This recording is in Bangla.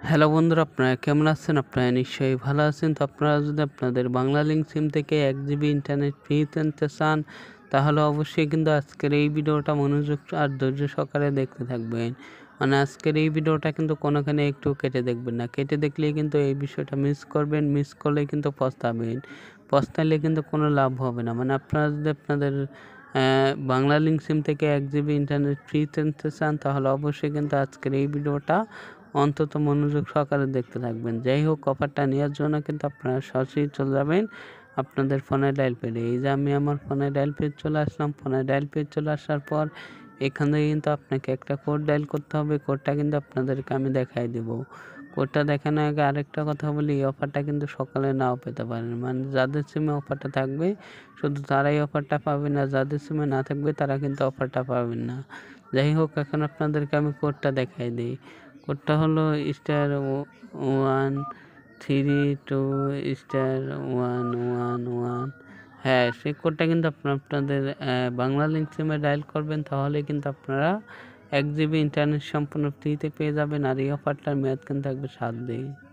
হ্যালো বন্ধুরা, আপনারা কেমন আছেন? আপনারা নিশ্চয়ই ভালো আছেন। তো আপনারা যদি আপনাদের বাংলালিংক সিম থেকে 1 জিবি ইন্টারনেট ফ্রিতে নিতে চান, তাহলে অবশ্যই কিন্তু আজকের এই ভিডিওটা মনোযোগ আর ধৈর্য সহকারে দেখতে থাকবেন। মানে আজকের এই ভিডিওটা কিন্তু কোনোখানে একটু কেটে দেখবেন না। কেটে দেখলেই কিন্তু এই বিষয়টা মিস করবেন। মিস করলে কিন্তু পস্তাবেন। পস্তাইলে কিন্তু কোনো লাভ হবে না। মানে আপনারা যদি আপনাদের বাংলালিংক সিম থেকে 1 জিবি ইন্টারনেট ফ্রিতে নিতে চান, তাহলে অবশ্যই কিন্তু আজকের এই ভিডিওটা অন্তত মনোযোগ সহকারে দেখতে থাকবেন। যাই হোক, অফারটা নেওয়ার জন্য কিন্তু আপনারা সরাসরি চলে যাবেন আপনাদের ফোনে ডায়াল পেডে। এই যে আমি আমার ফোনে ডায়াল পেড চলে আসলাম। ফোনে ডায়াল পেড চলে আসার পর এখান থেকে কিন্তু আপনাকে একটা কোড ডায়াল করতে হবে। কোডটা কিন্তু আপনাদেরকে আমি দেখাই দেব। কোডটা দেখানোর আগে আরেকটা কথা বলি, এই অফারটা কিন্তু সকালে নাও পেতে পারেন। মানে যাদের সিমে অফারটা থাকবে শুধু তারাই অফারটা পাবে না, যাদের সিমে না থাকবে তারা কিন্তু অফারটা পাবেন না। যাই হোক, এখন আপনাদেরকে আমি কোডটা দেখাই দিই। কোডটা হলো *132*111। হ্যাঁ, সেই কোডটা কিন্তু আপনাদের বাংলালিংক সিমে ডায়াল করবেন, তাহলে কিন্তু আপনারা 1 জিবি ইন্টারনেট সম্পূর্ণ ফ্রিতে পেয়ে যাবেন। আর এই অফারটার মেয়াদ কিন্তু থাকবে 7 দিন।